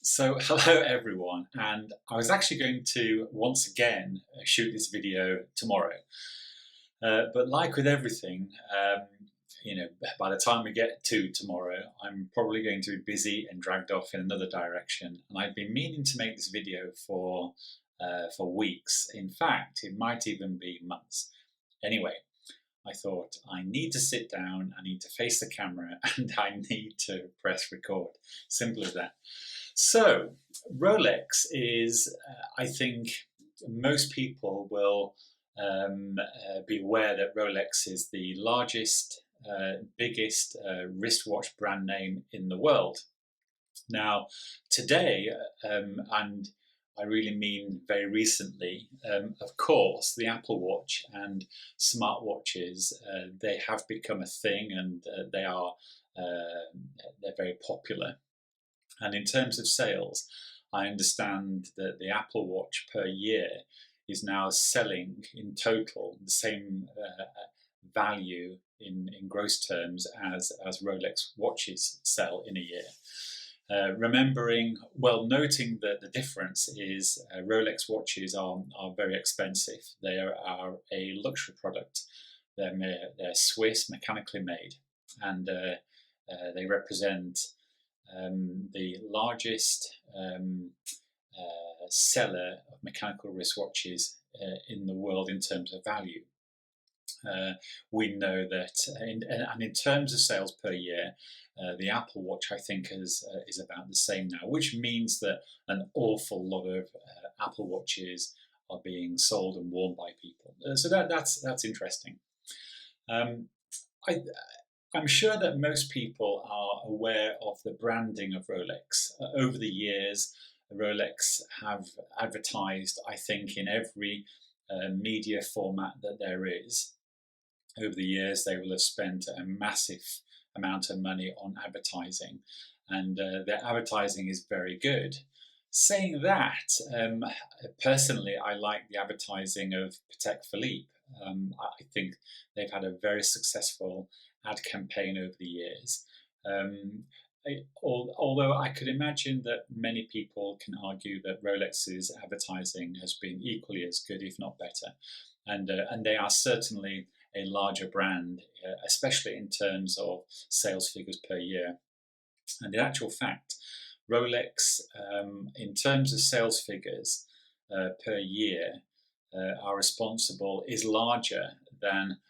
So hello everyone, and I was actually going to once again shoot this video tomorrow, but like with everything, by the time we get to tomorrow, I'm probably going to be busy and dragged off in another direction. And I've been meaning to make this video for weeks. In fact, it might even be months. Anyway, I thought I need to sit down, I need to face the camera, and I need to press record. Simple as that. So, Rolex is, I think, most people will be aware that Rolex is the largest, biggest wristwatch brand name in the world. Now, today, and I really mean very recently, of course, the Apple Watch and smartwatches, they have become a thing, and they're very popular. And in terms of sales, I understand that the Apple Watch per year is now selling in total the same value in gross terms as Rolex watches sell in a year. Noting that the difference is Rolex watches are very expensive. They are a luxury product. They're Swiss, mechanically made, and they represent the largest seller of mechanical wristwatches in the world in terms of value. We know that, in terms of sales per year, the Apple Watch I think is about the same now, which means that an awful lot of Apple Watches are being sold and worn by people. So that's interesting. I'm sure that most people are aware of the branding of Rolex. Over the years, Rolex have advertised, I think, in every media format that there is. Over the years, they will have spent a massive amount of money on advertising, and their advertising is very good. Saying that, personally, I like the advertising of Patek Philippe. I think they've had a very successful ad campaign over the years. Although I could imagine that many people can argue that Rolex's advertising has been equally as good, if not better, and they are certainly a larger brand, especially in terms of sales figures per year. And in actual fact, Rolex, in terms of sales figures per year, is larger than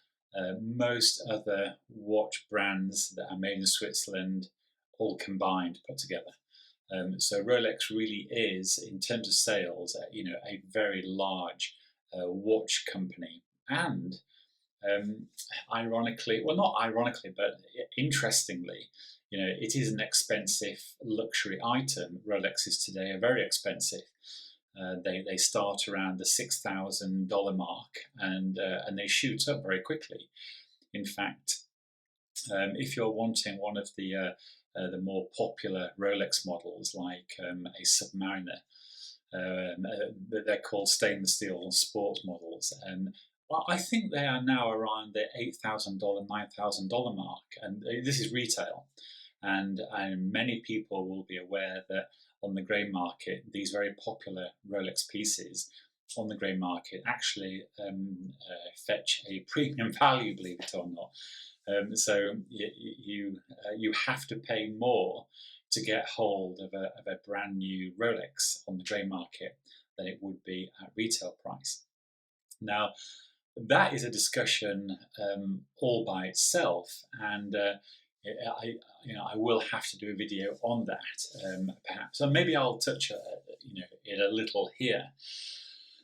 most other watch brands that are made in Switzerland, all combined, put together. So Rolex really is, in terms of sales, a very large watch company. And ironically, well, not ironically, but interestingly, it is an expensive luxury item. Rolexes today are very expensive. They start around the $6,000 mark, and they shoot up very quickly. In fact, if you're wanting one of the more popular Rolex models, like a Submariner, they're called stainless steel sports models, well, I think they are now around the $8,000, $9,000 mark, and this is retail. And many people will be aware that on the grey market, these very popular Rolex pieces on the grey market actually fetch a premium value, believe it or not. So you have to pay more to get hold of a brand new Rolex on the grey market than it would be at retail price. Now, that is a discussion all by itself, and I will have to do a video on that, perhaps. So maybe I'll touch it a little here.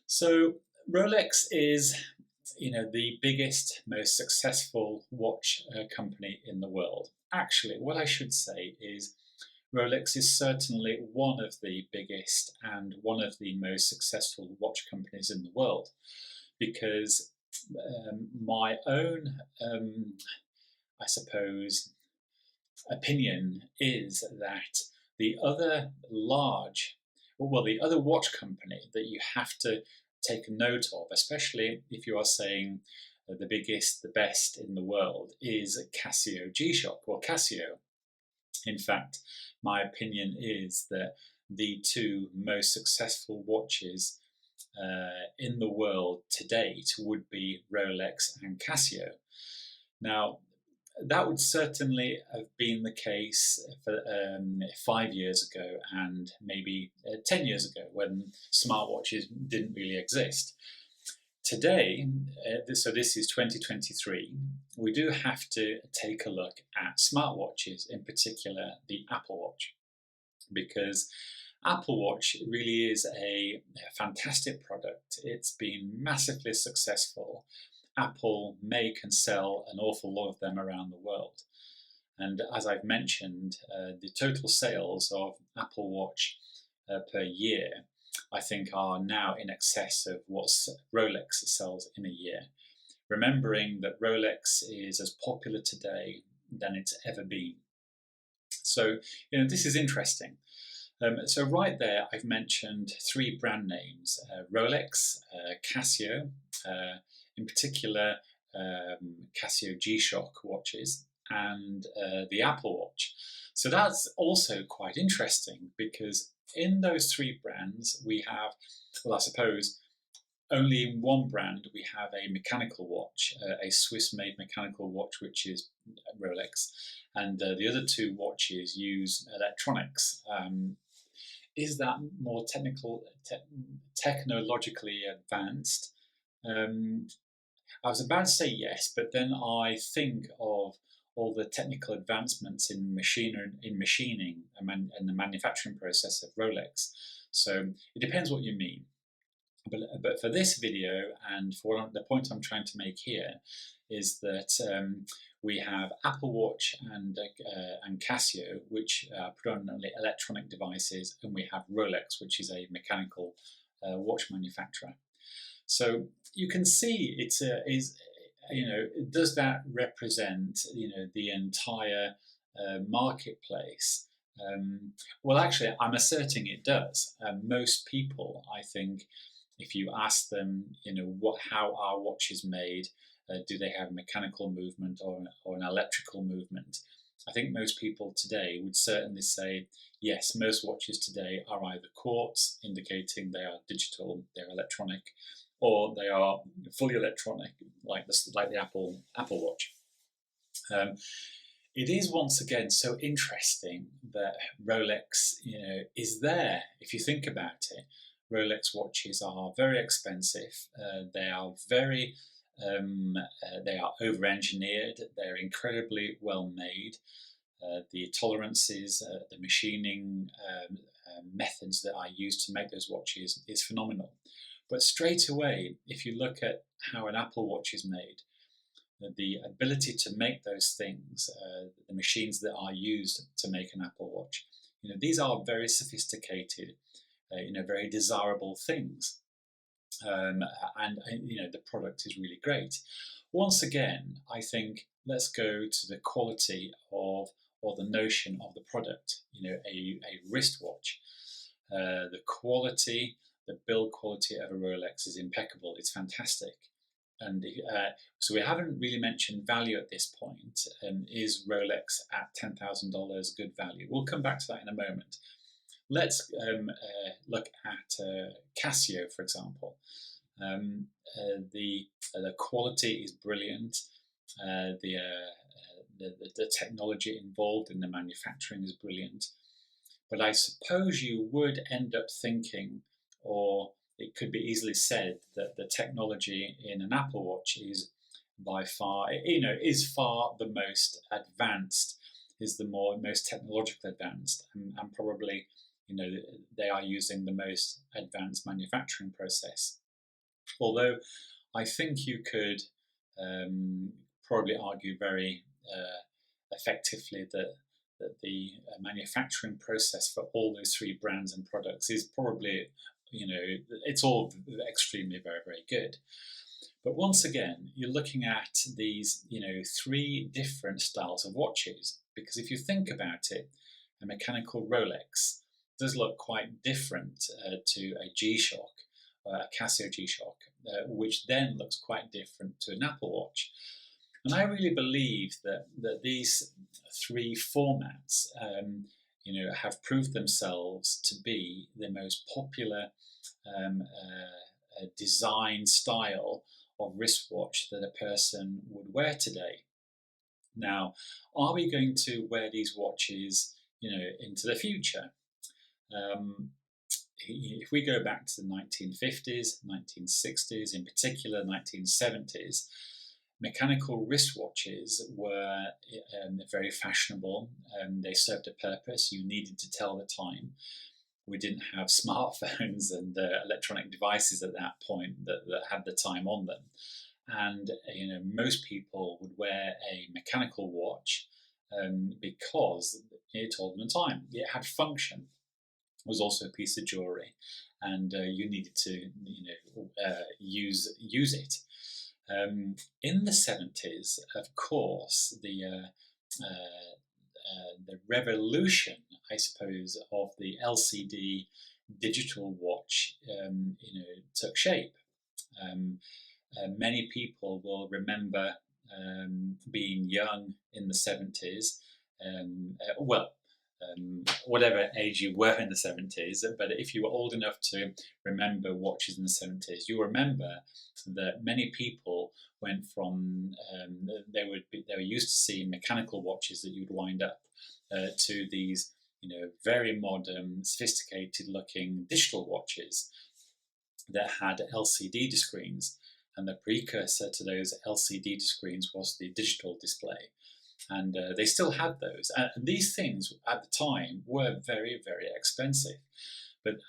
So Rolex is, the biggest, most successful watch company in the world. Actually, what I should say is Rolex is certainly one of the biggest and one of the most successful watch companies in the world, because my own, I suppose, opinion is that the other watch company that you have to take note of, especially if you are saying the biggest, the best in the world, is Casio G-Shock, or Casio. In fact, my opinion is that the two most successful watches in the world to date would be Rolex and Casio. Now, that would certainly have been the case for 5 years ago and maybe 10 years ago when smartwatches didn't really exist. Today, so this is 2023, we do have to take a look at smartwatches, in particular the Apple Watch, because Apple Watch really is a fantastic product. It's been massively successful. Apple make and sell an awful lot of them around the world. And as I've mentioned, the total sales of Apple Watch per year, I think, are now in excess of what Rolex sells in a year. Remembering that Rolex is as popular today than it's ever been. So, this is interesting. So right there, I've mentioned three brand names: Rolex, Casio, in particular Casio G-Shock watches, and the Apple Watch. So that's also quite interesting because in those three brands we have, well, I suppose only in one brand we have a mechanical watch, a Swiss-made mechanical watch, which is Rolex, and the other two watches use electronics. Is that more technologically advanced? I was about to say yes, but then I think of all the technical advancements in machining and the manufacturing process of Rolex. So it depends what you mean. But for this video, and for the point I'm trying to make here, is that we have Apple Watch and Casio, which are predominantly electronic devices, and we have Rolex, which is a mechanical watch manufacturer. So you can see does that represent the entire marketplace? Well, actually, I'm asserting it does. Most people, I think, if you ask them, how our watch is made, do they have mechanical movement or an electrical movement? I think most people today would certainly say yes. Most watches today are either quartz, indicating they are digital, they're electronic, or they are fully electronic, like the Apple Watch. It is once again so interesting that Rolex, is there. If you think about it, Rolex watches are very expensive. They are very, they are over-engineered. They're incredibly well made. The tolerances, the machining methods that are used to make those watches is phenomenal. But straight away, if you look at how an Apple Watch is made, the ability to make those things, the machines that are used to make an Apple Watch, these are very sophisticated, very desirable things. And the product is really great. Once again, I think let's go to the quality of, or the notion of the product. A wristwatch. The quality, the build quality of a Rolex is impeccable. It's fantastic. And so we haven't really mentioned value at this point. Is Rolex at $10,000 good value? We'll come back to that in a moment. Let's look at Casio, for example. The quality is brilliant. The technology involved in the manufacturing is brilliant. But I suppose you would end up thinking, or it could be easily said, that the technology in an Apple Watch is by far, is far the most advanced, is the most technologically advanced, and probably, they are using the most advanced manufacturing process. Although I think you could probably argue very effectively that the manufacturing process for all those three brands and products is probably, it's all extremely, very, very good. But once again, you're looking at these, three different styles of watches, because if you think about it, a mechanical Rolex does look quite different to a G-Shock, a Casio G-Shock, which then looks quite different to an Apple Watch. And I really believe that these three formats, have proved themselves to be the most popular design style of wristwatch that a person would wear today. Now, are we going to wear these watches, into the future? Um, if we go back to the 1950s, 1960s, in particular 1970s, mechanical wristwatches were very fashionable. They served a purpose. You needed to tell the time. We didn't have smartphones and electronic devices at that point that had the time on them. And most people would wear a mechanical watch because it told them the time. It had function. It was also a piece of jewelry, and you needed to use it. In the 70s, of course, the revolution, I suppose, of the LCD digital watch, took shape. Many people will remember being young in the 70s. Whatever age you were in the 70s, but if you were old enough to remember watches in the 70s, you remember that many people went from they were used to seeing mechanical watches that you'd wind up to these very modern, sophisticated looking digital watches that had LCD screens, and the precursor to those LCD screens was the digital display. And they still had those. And these things at the time were very, very expensive. But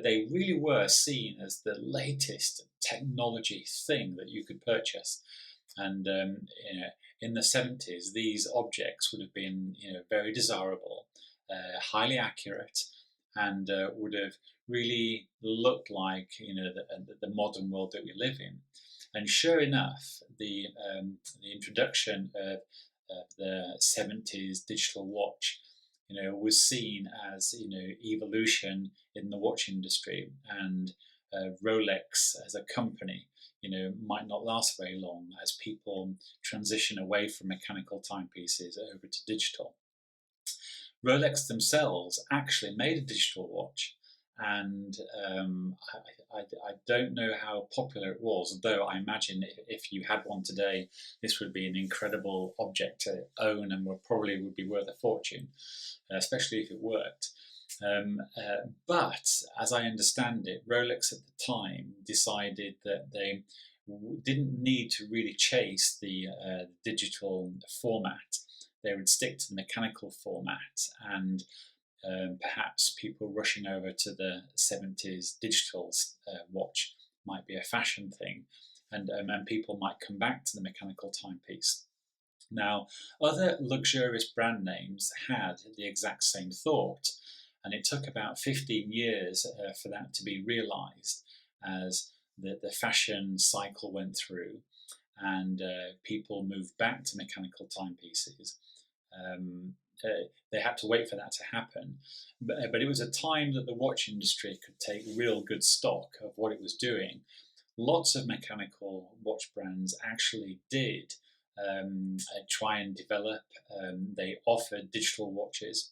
they really were seen as the latest technology thing that you could purchase. And in the 70s, these objects would have been very desirable, highly accurate, and would have really looked like the modern world that we live in. And sure enough, the introduction of the 70s digital watch, was seen as evolution in the watch industry, and Rolex as a company, might not last very long as people transition away from mechanical timepieces over to digital. Rolex themselves actually made a digital watch, and I don't know how popular it was, though I imagine if you had one today, this would be an incredible object to own and probably would be worth a fortune, especially if it worked. But as I understand it, Rolex at the time decided that they didn't need to really chase the digital format. They would stick to the mechanical format, and perhaps people rushing over to the 70s digital watch might be a fashion thing, and people might come back to the mechanical timepiece. Now, other luxurious brand names had the exact same thought, and it took about 15 years for that to be realized as the fashion cycle went through and people moved back to mechanical timepieces. They had to wait for that to happen. But it was a time that the watch industry could take real good stock of what it was doing. Lots of mechanical watch brands actually did try and develop. They offered digital watches.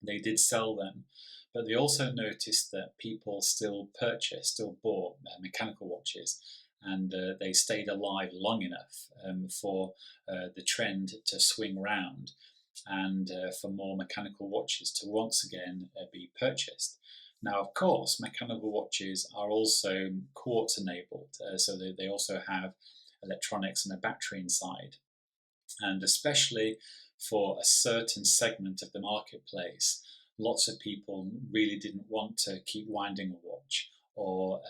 They did sell them. But they also noticed that people still bought mechanical watches, and they stayed alive long enough for the trend to swing round and for more mechanical watches to once again be purchased. Now, of course, mechanical watches are also quartz enabled, so they also have electronics and a battery inside. And especially for a certain segment of the marketplace, lots of people really didn't want to keep winding a watch or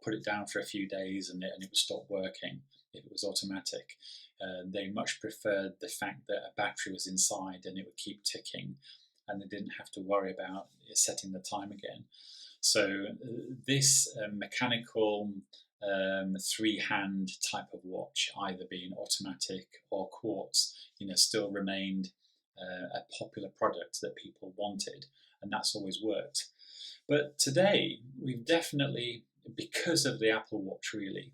put it down for a few days and it would stop working if it was automatic. They much preferred the fact that a battery was inside and it would keep ticking, and they didn't have to worry about setting the time again. So this mechanical three-hand type of watch, either being automatic or quartz, still remained a popular product that people wanted, and that's always worked. But today, we've definitely, because of the Apple Watch really,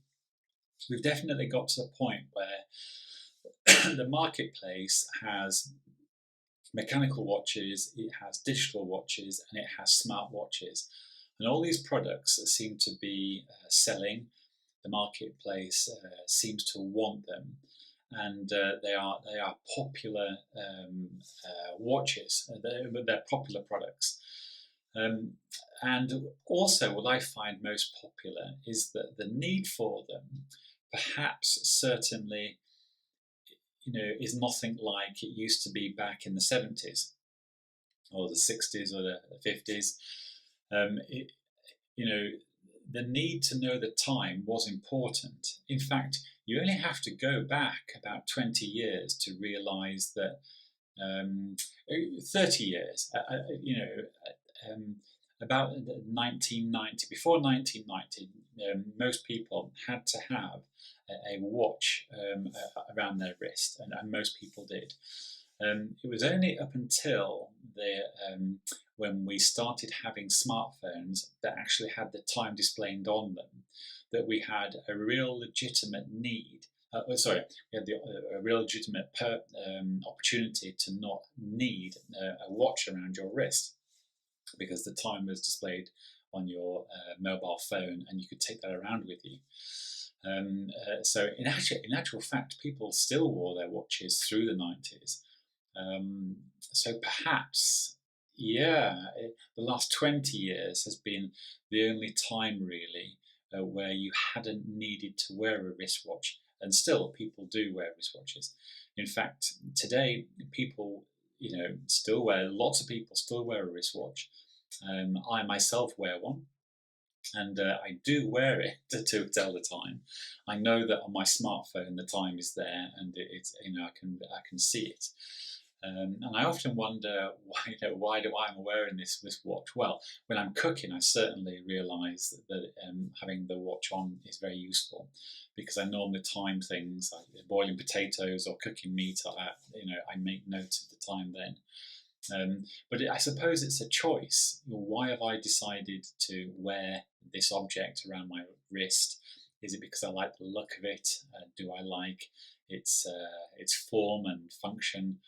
we've definitely got to the point where the marketplace has mechanical watches, it has digital watches, and it has smart watches. And all these products seem to be selling. The marketplace seems to want them, and they are popular watches. They're popular products. Um, and also, what I find most popular is that the need for them, perhaps certainly, is nothing like it used to be back in the 70s or the 60s or the 50s. It, you know, the need to know the time was important. In fact, you only have to go back about 20 years to realize that, um, 30 years, about 1990, before 1990, most people had to have a watch around their wrist, and most people did. It was only up until when we started having smartphones that actually had the time displayed on them that we had a real legitimate need. We had a real legitimate opportunity to not need a watch around your wrist, because the time was displayed on your mobile phone and you could take that around with you. So in actual fact, people still wore their watches through the 90s. So perhaps, yeah, the last 20 years has been the only time really where you hadn't needed to wear a wristwatch. And still, people do wear wristwatches. In fact, today, people, lots of people still wear a wristwatch. I myself wear one, and I do wear it to tell the time. I know that on my smartphone the time is there, and it's I can see it. And I often wonder why I'm wearing this watch. Well, when I'm cooking, I certainly realise that having the watch on is very useful, because I normally time things like boiling potatoes or cooking meat. I make note of the time then. But I suppose it's a choice. Why have I decided to wear this object around my wrist? Is it because I like the look of it? Do I like its form and function?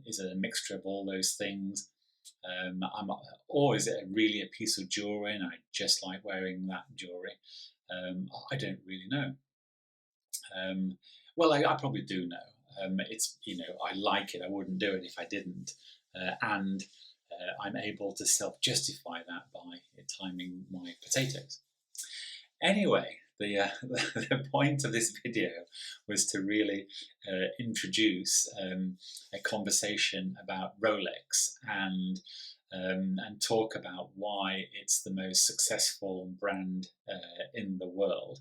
Is it a mixture of all those things? Or is it really a piece of jewellery and I just like wearing that jewellery? I don't really know. Well, I probably do know. I like it. I wouldn't do it if I didn't, and I'm able to self-justify that by timing my potatoes. Anyway, the point of this video was to really introduce a conversation about Rolex and talk about why it's the most successful brand in the world.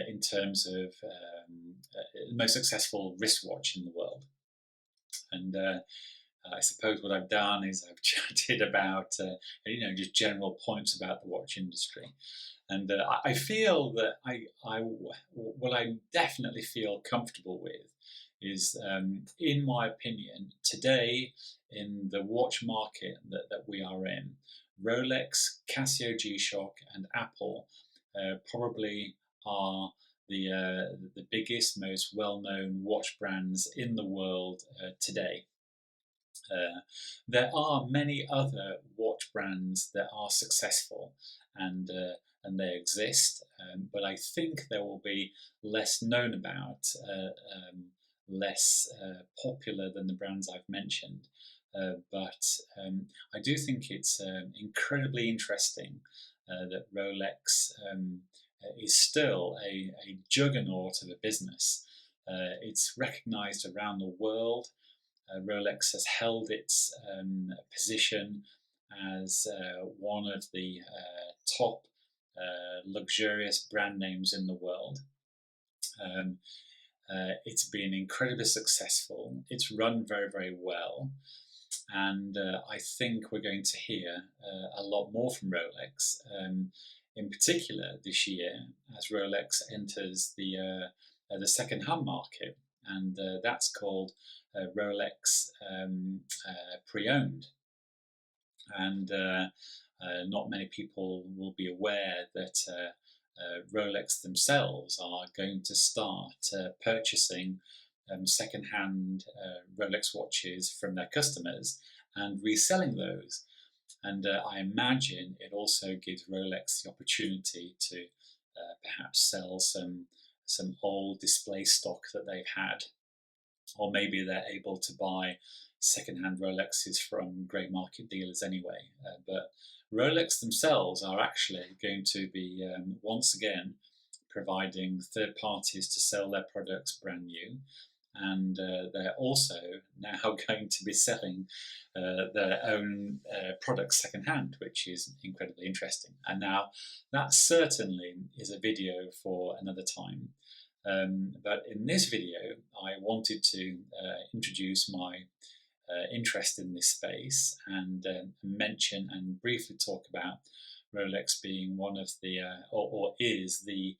In terms of the most successful wristwatch in the world. And I suppose what I've done is I've chatted about, just general points about the watch industry. And I feel that what I definitely feel comfortable with is, in my opinion, today in the watch market that we are in, Rolex, Casio G-Shock, and Apple probably are the biggest, most well-known watch brands in the world today. There are many other watch brands that are successful and they exist, but I think there will be less known about, less popular than the brands I've mentioned. But I do think it's incredibly interesting that Rolex is still a juggernaut of a business. It's recognized around the world. Rolex has held its position as one of the top luxurious brand names in the world. It's been incredibly successful. It's run very, very well. And I think we're going to hear a lot more from Rolex, in particular this year, as Rolex enters the second-hand market, and that's called Rolex Pre-Owned. And not many people will be aware that Rolex themselves are going to start purchasing second-hand Rolex watches from their customers and reselling those. And I imagine it also gives Rolex the opportunity to perhaps sell some old display stock that they've had, or maybe they're able to buy second-hand Rolexes from grey market dealers anyway. But Rolex themselves are actually going to be once again providing third parties to sell their products brand new, and they're also now going to be selling their own products secondhand, which is incredibly interesting. And now that certainly is a video for another time. But in this video, I wanted to introduce my interest in this space and mention and briefly talk about Rolex being one of the, or is the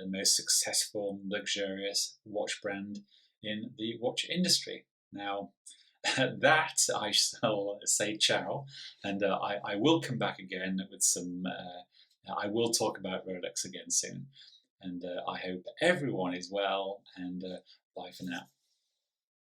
most successful, luxurious watch brand in the watch industry. Now, that I shall say ciao, and I will come back again with some. I will talk about Rolex again soon, and I hope everyone is well. And bye for now.